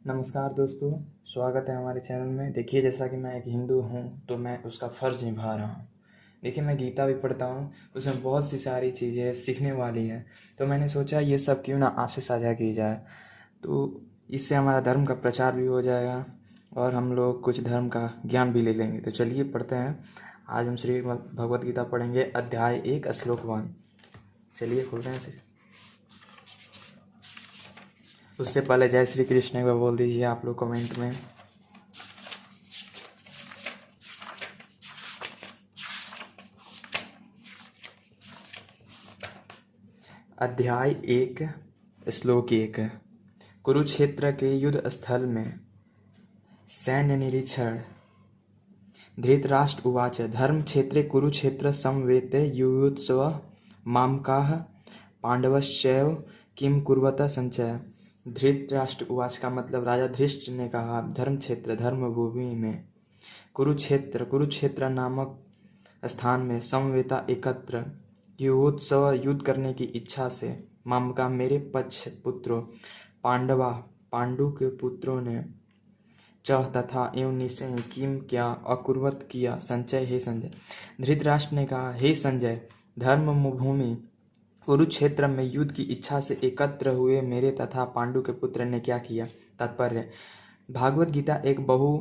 नमस्कार दोस्तों, स्वागत है हमारे चैनल में। देखिए, जैसा कि मैं एक हिंदू हूँ तो मैं उसका फ़र्ज़ निभा रहा हूँ। देखिए, मैं गीता भी पढ़ता हूँ, उसमें बहुत सी सारी चीज़ें सीखने वाली हैं। तो मैंने सोचा ये सब क्यों ना आपसे साझा की जाए, तो इससे हमारा धर्म का प्रचार भी हो जाएगा और हम लोग कुछ धर्म का ज्ञान भी ले लेंगे। तो चलिए पढ़ते हैं। आज हम श्री भगवद गीता पढ़ेंगे, अध्याय 1 श्लोक 1। चलिए खोल रहे हैं। उससे पहले जय श्री कृष्ण को बोल दीजिए आप लोग कमेंट में। अध्याय 1 श्लोक 1। कुरुक्षेत्र के युद्ध स्थल में सैन्य निरीक्षण। धृतराष्ट्र उवाच धर्म क्षेत्रे कुरुक्षेत्र समवेते युयुत्सव मामकाः पांडवश्चैव किम कुर्वत संचय। धृतराष्ट्र उवाच का मतलब राजा धृष्ट ने कहा, धर्म क्षेत्र धर्मभूमि में कुरुक्षेत्र नामक स्थान में समवेता एकत्र युयोत्सव युद्ध करने की इच्छा से मामका मेरे पक्ष पुत्रों पांडु के पुत्रों ने चह तथा एवं निश्चय किम क्या अकुर्वत किया संचय हे संजय। धृतराष्ट्र ने कहा, हे संजय, धर्म भूमि कुरुक्षेत्र में युद्ध की इच्छा से एकत्र हुए मेरे तथा पांडु के पुत्र ने क्या किया। तात्पर्य, भागवत गीता एक बहु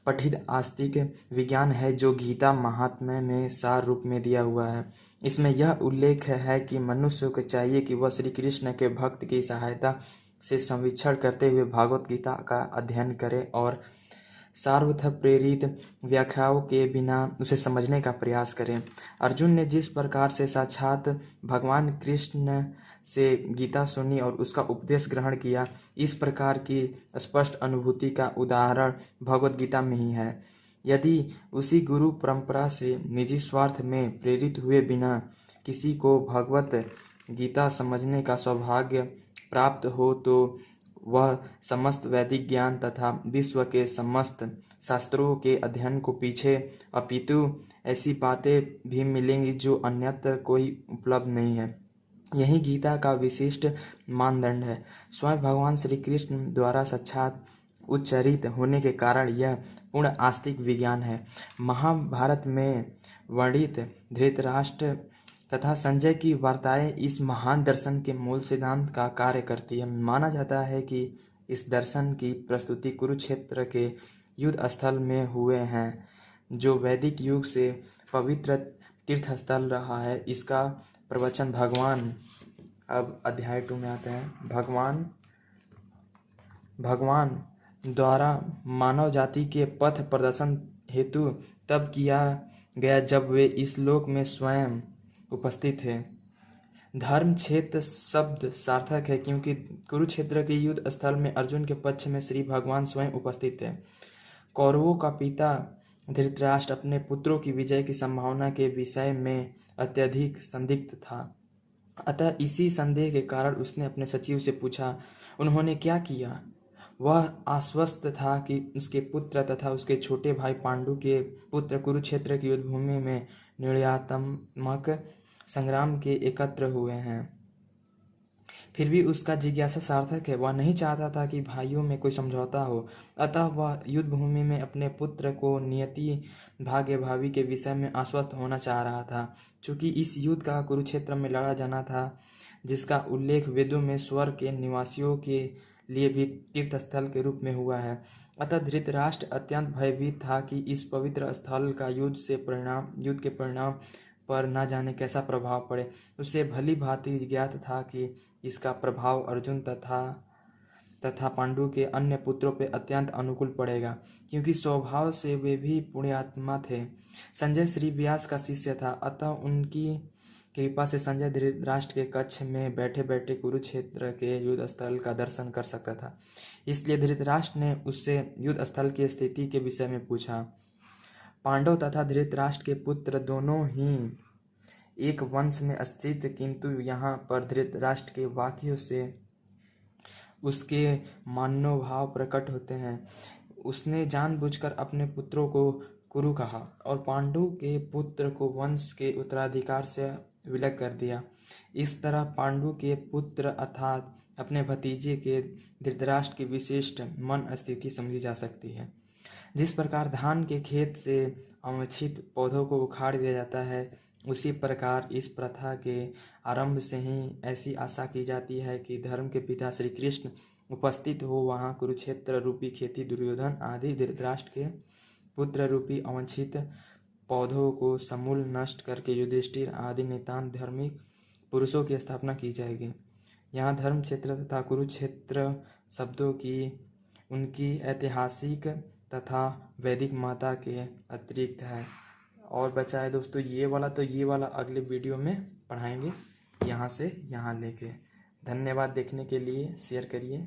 पठित आस्तिक विज्ञान है जो गीता महात्म्य में सार रूप में दिया हुआ है। इसमें यह उल्लेख है कि मनुष्य को चाहिए कि वह श्री कृष्ण के भक्त की सहायता से संवीक्षण करते हुए भागवत गीता का अध्ययन करे और सार्वथ प्रेरित व्याख्याओं के बिना उसे समझने का प्रयास करें। अर्जुन ने जिस प्रकार से साक्षात भगवान कृष्ण से गीता सुनी और उसका उपदेश ग्रहण किया, इस प्रकार की स्पष्ट अनुभूति का उदाहरण भगवद गीता में ही है। यदि उसी गुरु परंपरा से निजी स्वार्थ में प्रेरित हुए बिना किसी को भगवत गीता समझने का सौभाग्य प्राप्त हो तो वह समस्त वैदिक ज्ञान तथा विश्व के समस्त शास्त्रों के अध्ययन को पीछे, अपितु ऐसी बातें भी मिलेंगी जो अन्यत्र कोई उपलब्ध नहीं है। यही गीता का विशिष्ट मानदंड है। स्वयं भगवान श्री कृष्ण द्वारा साक्षात उच्चरित होने के कारण यह पूर्ण आस्तिक विज्ञान है। महाभारत में वर्णित धृतराष्ट्र तथा संजय की वार्ताएं इस महान दर्शन के मूल सिद्धांत का कार्य करती है। माना जाता है कि इस दर्शन की प्रस्तुति कुरुक्षेत्र के युद्ध स्थल में हुए हैं, जो वैदिक युग से पवित्र तीर्थस्थल रहा है। इसका प्रवचन अब अध्याय 2 में आते हैं। भगवान द्वारा मानव जाति के पथ प्रदर्शन हेतु तब किया गया जब वे इस लोक में स्वयं उपस्थित थे। धर्म क्षेत्र शब्द सार्थक है क्योंकि कुरुक्षेत्र के युद्ध स्थल में अर्जुन के पक्ष में श्री भगवान स्वयं उपस्थित थे। कौरवों का पिता धृतराष्ट्र अपने पुत्रों की विजय की संभावना के विषय में अत्यधिक संदिग्ध था। अतः इसी संदेह के कारण उसने अपने सचिव से पूछा, उन्होंने क्या किया। वह आश्वस्त था कि उसके पुत्र तथा उसके छोटे भाई पांडु के पुत्र कुरुक्षेत्र की युद्ध भूमि में निर्णयात्मक संग्राम के एकत्र हुए हैं। फिर भी उसका जिज्ञासा सार्थक है। वह नहीं चाहता था कि भाइयों में कोई समझौता हो, अतः वह युद्ध भूमि में अपने पुत्र को नियति भाग्य भावी के विषय में आश्वस्त होना चाह रहा था। चूंकि इस युद्ध का कुरुक्षेत्र में लड़ा जाना था, जिसका उल्लेख वेदों में स्वर्ग के निवासियों के लिए भी तीर्थस्थल के रूप में हुआ है, अतः धृतराष्ट्र अत्यंत भयभीत था कि इस पवित्र स्थल का युद्ध के परिणाम पर न जाने कैसा प्रभाव पड़े। उसे भली भांति ज्ञात था कि इसका प्रभाव अर्जुन तथा पांडु के अन्य पुत्रों पर अत्यंत अनुकूल पड़ेगा, क्योंकि स्वभाव से वे भी पुण्यात्मा थे। संजय श्री व्यास का शिष्य था, अतः उनकी कृपा से संजय धृतराष्ट्र के कक्ष में बैठे बैठे कुरुक्षेत्र के युद्ध स्थल का दर्शन कर सकता था। इसलिए धृतराष्ट्र ने उससे युद्ध स्थल की स्थिति के विषय में पूछा। पांडव तथा धृतराष्ट्र के पुत्र दोनों ही एक वंश में स्थित, किंतु यहाँ पर धृतराष्ट्र के वाक्यों से उसके मनोभाव प्रकट होते हैं। उसने जानबूझकर अपने पुत्रों को कुरु कहा और पांडु के पुत्र को वंश के उत्तराधिकार से विलग कर दिया। इस तरह पांडु के पुत्र अर्थात अपने भतीजे के धृतराष्ट्र की विशिष्ट मन स्थिति समझी जा सकती है। जिस प्रकार धान के खेत से अवांछित पौधों को उखाड़ दिया जाता है, उसी प्रकार इस प्रथा के आरंभ से ही ऐसी आशा की जाती है कि धर्म के पिता श्री कृष्ण उपस्थित हो वहाँ कुरुक्षेत्र रूपी खेती दुर्योधन आदि धृतराष्ट्र के पुत्र रूपी अवांछित पौधों को समूल नष्ट करके युधिष्ठिर आदि नितांत धार्मिक पुरुषों की स्थापना की जाएगी। यहाँ धर्म क्षेत्र तथा कुरुक्षेत्र शब्दों की उनकी ऐतिहासिक तथा वैदिक माता के अतिरिक्त है। और बचा है दोस्तों ये वाला अगले वीडियो में पढ़ाएंगे यहाँ से यहाँ लेके। धन्यवाद देखने के लिए, शेयर करिए।